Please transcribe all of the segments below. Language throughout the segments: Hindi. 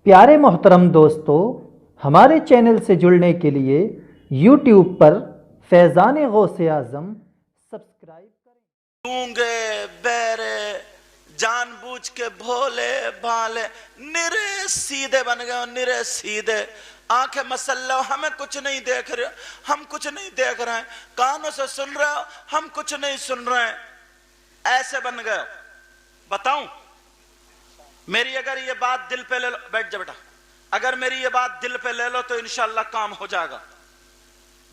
प्यारे मोहतरम दोस्तों, हमारे चैनल से जुड़ने के लिए यूट्यूब पर फैज़ान गौसे आज़म सब्सक्राइब करें। गूंगे बहरे जानबूझ के भोले भाले निरे सीधे बन गए, निरे सीधे। आंखें मसल्ला, हमें कुछ नहीं देख रहे, हम कुछ नहीं देख रहे हैं। कानों से सुन रहे हो, हम कुछ नहीं सुन रहे हैं। ऐसे बन गए। बताऊं, मेरी अगर ये बात दिल पे ले लो, बैठ जा बेटा, अगर मेरी ये बात दिल पे ले लो तो इंशाल्लाह काम हो जाएगा।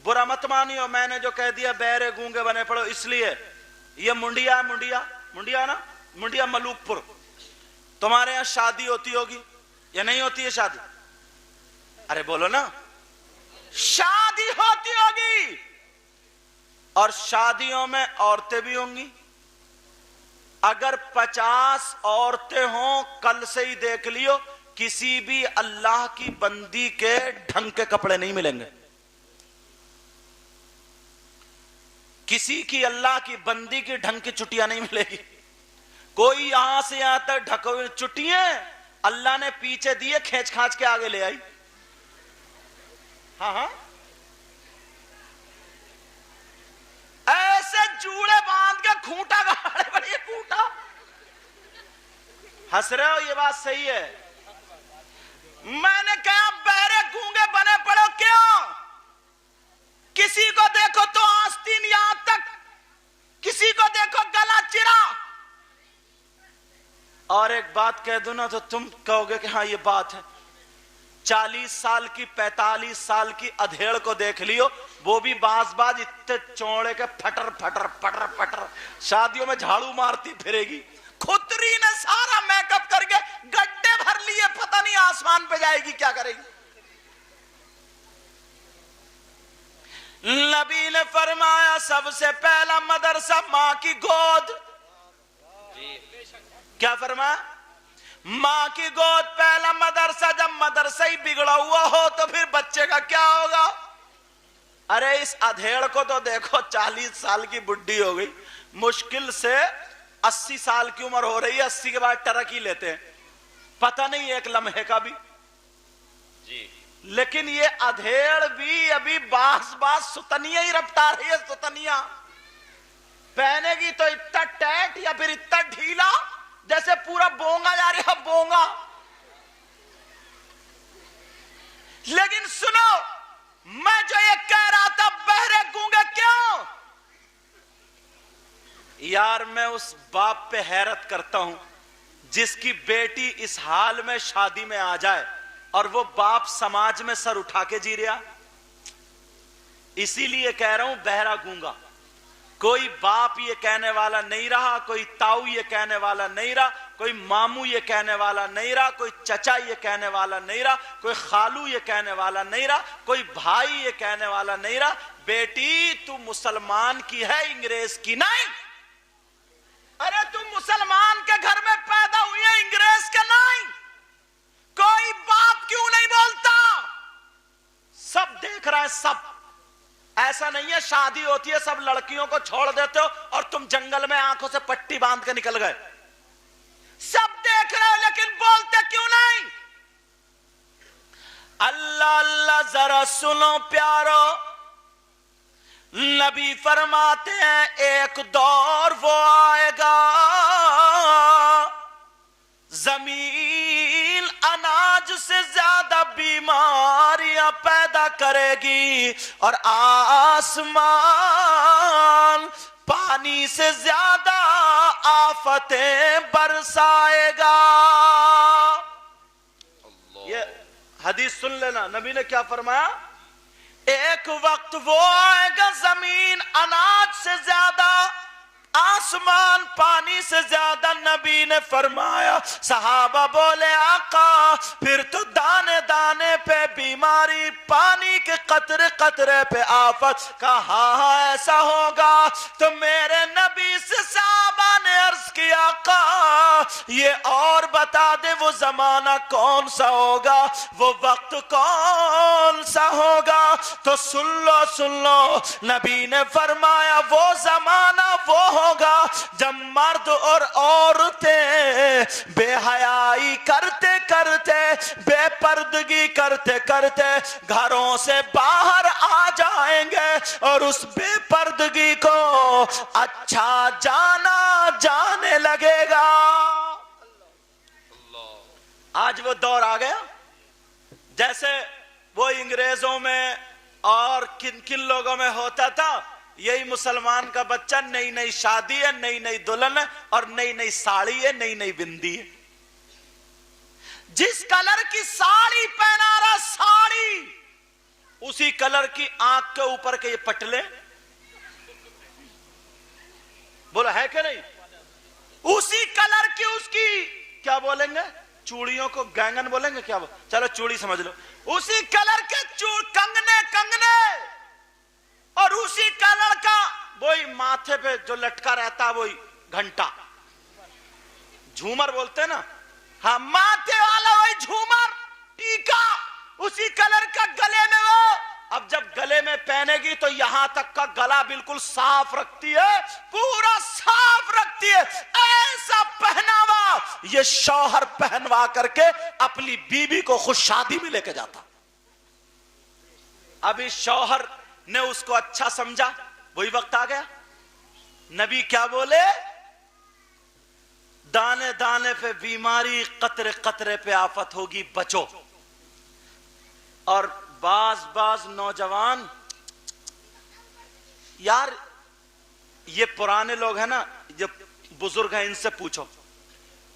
बुरा मत मानियो, मैंने जो कह दिया बहरे गूंगे बने पड़ो, इसलिए ये मुंडिया मुंडिया ना, मुंडिया मलूकपुर। तुम्हारे यहां शादी होती होगी या नहीं होती है शादी? अरे बोलो ना, शादी होती होगी। और शादियों में औरतें भी होंगी। अगर 50 औरतें हों, कल से ही देख लियो, किसी भी अल्लाह की बंदी के ढंग के कपड़े नहीं मिलेंगे। किसी की अल्लाह की बंदी की ढंग की चुटियां नहीं मिलेगी। कोई यहां से यहां तक ढके हुए चुटियां अल्लाह ने पीछे दिए, खींच खांच के आगे ले आई। हाँ, ऐसे जूड़े बांध के खूंटा गाड़े, बड़े खूंटा। हंस रहे हो, ये बात सही है। मैंने कहा बहरे गूंगे बने पड़ो क्यों? किसी को देखो तो आस्तीन यहां तक, किसी को देखो गला चिरा। और एक बात कह दूं ना तो तुम कहोगे कि हाँ ये बात है। 40 साल की 45 साल की अधेड़ को देख लियो, वो भी बाज इतने चौड़े के फटर फटर फटर फटर शादियों में झाड़ू मारती फिरेगी। खुतरी ने सारा मेकअप करके गड्ढे भर लिए, पता नहीं आसमान पे जाएगी क्या करेगी। नबी ने फरमाया सबसे पहला मदरसा मां की गोद। क्या फरमाया? मां की गोद पहला मदरसा। जब मदरसा ही बिगड़ा हुआ हो तो फिर बच्चे का क्या होगा? अरे इस अधेड़ को तो देखो, 40 साल की बुढ़ी हो गई, मुश्किल से 80 साल की उम्र हो रही है, 80 के बाद टरक ही लेते हैं, पता नहीं एक लम्हे का भी जी। लेकिन ये अधेड़ भी अभी बास सुतनिया ही रपटा रही है। सुतनिया पहनेगी तो इतना टाइट या फिर इतना ढीला जैसे पूरा बोंगा जा रही है, बोंगा। लेकिन सुनो, मैं जो ये कह रहा था बहरे गूंगे क्यों, यार मैं उस बाप पे हैरत करता हूं जिसकी बेटी इस हाल में शादी में आ जाए और वो बाप समाज में सर उठा के जी रहा। इसीलिए कह रहा हूं बहरा गूंगा। कोई बाप ये कहने वाला नहीं रहा, कोई ताऊ ये कहने वाला नहीं रहा, कोई मामू ये कहने वाला नहीं रहा, कोई चचा ये कहने वाला नहीं रहा, कोई खालू ये कहने वाला नहीं रहा, कोई भाई ये कहने वाला नहीं रहा। बेटी तू मुसलमान की है, अंग्रेज की नहीं। अरे तू मुसलमान के घर में पैदा हुई है, अंग्रेज के नहीं। कोई बाप क्यों नहीं बोलता? सब देख रहा है, सब। ऐसा नहीं है शादी होती है सब लड़कियों को छोड़ देते हो और तुम जंगल में आंखों से पट्टी बांध के निकल गए। सब देख रहे हो लेकिन बोलते क्यों नहीं? अल्लाह अल्लाह जरा सुनो प्यारो, नबी फरमाते हैं एक दौर वो आएगा, जमीन अनाज से ज्यादा बीमारियां पैदा करेगी और आसमान पानी से ज्यादा आफतें बरसाएगा। ये हदीस सुन लेना, नबी ने क्या फरमाया? एक वक्त वो आएगा जमीन अनाज से ज्यादा, आसमान पानी से ज्यादा। नबी ने फरमाया, सहाबा बोले आका फिर तो दाने दाने पे बीमारी, पानी के कतरे कतरे पे आफत। कहा हाँ ऐसा होगा। तो मेरे नबी से सहाबा ने अर्ज किया, आका ये और बता दे वो जमाना कौन सा होगा, वो वक्त कौन सा होगा? तो सुन लो नबी ने फरमाया वो जमाना वो होगा जब मर्द और औरतें बेहयाई करते करते, बेपर्दगी करते करते घरों से बाहर आ जाएंगे और उस बेपर्दगी को अच्छा जाना जाने लगेगा। आज वो दौर आ गया जैसे वो अंग्रेजों में और किन किन लोगों में होता था। यही मुसलमान का बच्चा नई नई शादी है, नई नई दुल्हन है और नई नई साड़ी है, नई नई बिंदी है। जिस कलर की साड़ी पहना रहा, साड़ी उसी कलर की आंख के ऊपर के ये पटले, बोला है कि नहीं? उसी कलर की उसकी क्या बोलेंगे, चूड़ियों को गैंगन बोलेंगे क्या? चलो चूड़ी समझ लो। उसी कलर के कंगने कंगने और उसी कलर का वही माथे पे जो लटका रहता वही घंटा, झूमर बोलते हैं ना, हाँ माथे वाला वही झूमर, टीका उसी कलर का, गले में वो। अब जब गले में पहनेगी तो यहां तक का गला बिल्कुल साफ रखती है, पूरा साफ रखती है। ऐसा पहनावा ये शौहर पहनवा करके अपनी बीवी को खुद शादी में लेके जाता। अभी शौहर ने उसको अच्छा समझा, वही वक्त आ गया। नबी क्या बोले? दाने दाने पे बीमारी, कतरे कतरे पे आफत होगी, बचो। और बाज नौजवान, यार ये पुराने लोग हैं ना, जो बुजुर्ग हैं, इनसे पूछो,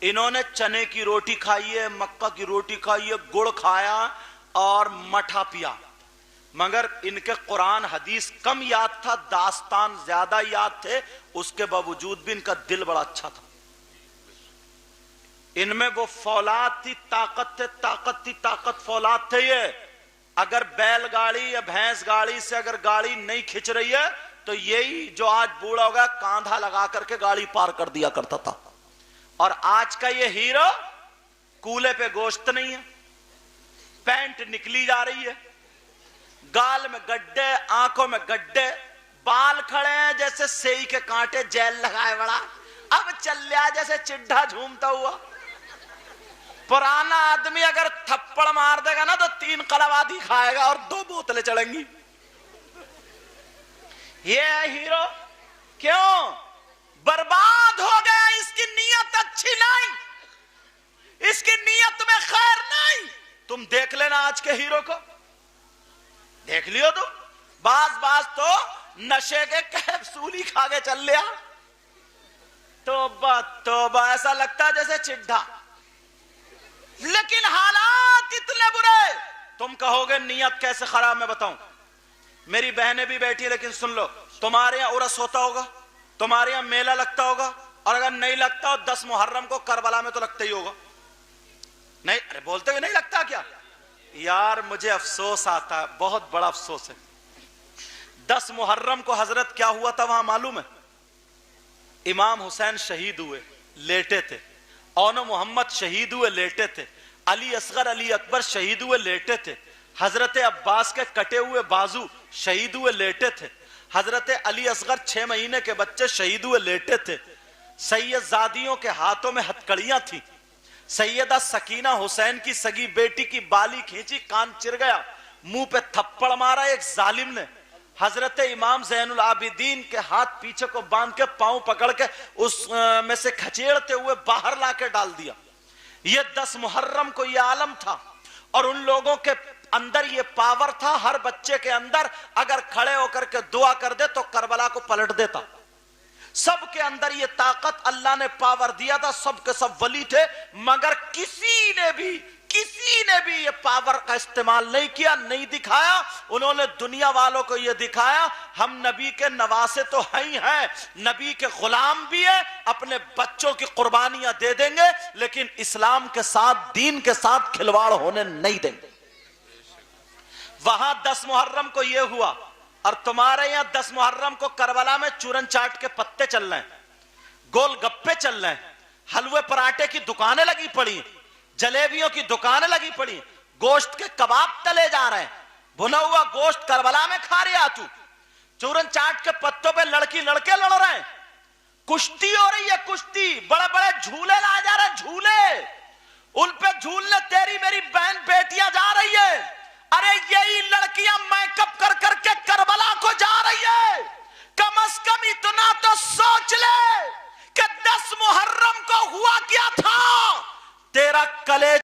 इन्होंने चने की रोटी खाई है, मक्का की रोटी खाई है, गुड़ खाया और मठा पिया, मगर इनके कुरान हदीस कम याद था, दास्तान ज्यादा याद थे। उसके बावजूद भी इनका दिल बड़ा अच्छा था। इनमें वो फौलाद थी, ताकत थे, ताकत थी, ताकत फौलाद थे। ये अगर बैलगाड़ी या भैंस गाड़ी से अगर गाड़ी नहीं खिंच रही है तो यही जो आज बूढ़ा होगा कांधा लगा करके गाड़ी पार कर दिया करता था। और आज का ये हीरो, कूले पे गोश्त नहीं है, पैंट निकली जा रही है, गाल में गड्ढे, आंखों में गड्ढे, बाल खड़े हैं जैसे सेई के कांटे, जेल लगाए बड़ा, अब चल लिया जैसे चिड्ढा झूमता हुआ। पुराना आदमी अगर थप्पड़ मार देगा ना तो 3 कलावादी खाएगा और 2 बोतलें चढ़ेंगी। ये है हीरो। क्यों? बर्बाद हो गया, इसकी नीयत अच्छी नहीं, इसकी नीयत में खैर नहीं। तुम देख लेना आज के हीरो को, देख लियो तुम, बाज तो नशे के कैप्सूल ही खा के चल लिया। तौबा, ऐसा लगता है जैसे चिड्ढा। लेकिन हालात इतने बुरे, तुम कहोगे नियत कैसे खराब, मैं बताऊं। मेरी बहनें भी बैठी है, लेकिन सुन लो, तुम्हारे यहां उर्स होता होगा, तुम्हारे यहां मेला लगता होगा, और अगर नहीं लगता हो 10 मुहर्रम को करबला में तो लगता ही होगा। नहीं, अरे बोलते हुए नहीं लगता क्या? यार मुझे अफसोस आता है, बहुत बड़ा अफसोस है। 10 मुहर्रम को हजरत क्या हुआ था वहां मालूम है? इमाम हुसैन शहीद हुए, लेटे थे। औनो मोहम्मद शहीद हुए, लेटे थे। अली असगर, अली अकबर शहीद हुए, लेटे थे। हजरत अब्बास के कटे हुए बाजू शहीद हुए, लेटे थे। हजरत अली असगर 6 महीने के बच्चे शहीद हुए, लेटे थे। सैयदजादियों के हाथों में हथकड़ियां थी। सैयदा सकीना हुसैन की सगी बेटी की बाली खींची, कान चिर गया, मुंह पे थप्पड़ मारा एक जालिम ने। हजरत इमाम ज़ैनुल आबिदीन के हाथ पीछे को बांध के पांव पकड़ के उस में से खचेड़ते हुए बाहर लाके डाल दिया। ये 10 मुहर्रम को ये आलम था, और उन लोगों के अंदर ये पावर था, हर बच्चे के अंदर अगर खड़े होकर के दुआ कर दे तो करबला को पलट देता। सबके अंदर ये ताकत अल्लाह ने पावर दिया था, सब के सब वली थे, मगर किसी ने भी ये पावर का इस्तेमाल नहीं किया, नहीं दिखाया। उन्होंने दुनिया वालों को ये दिखाया हम नबी के नवासे तो ही हैं, नबी के गुलाम भी है, अपने बच्चों की कुर्बानियां दे देंगे, लेकिन इस्लाम के साथ, दीन के साथ खिलवाड़ होने नहीं देंगे। वहां 10 मुहर्रम को यह हुआ, और तुम्हारे यहां 10 मुहर्रम को करबला में चूरन चाट के पत्ते चल रहे हैं, गोलगप्पे चल रहे हैं, हलवे पराठे की दुकानें लगी पड़ी, जलेबियों की दुकानें लगी पड़ी, गोश्त के कबाब तले जा रहे हैं, भुना हुआ गोश्त करबला में खा रहे तू, चूरन चाट के पत्तों पे लड़के लड़ रहे हैं, कुश्ती हो रही है, कुश्ती, बड़े बड़े झूले लाए जा रहे, झूले, उन पे झूलने तेरी मेरी बहन बेटियां जा रही है। अरे यही लड़कियां मेकअप कर करके करबला को जा रही है। कम से कम इतना तो सोच ले कि 10 मुहर्रम को हुआ क्या था। तेरा कलेजा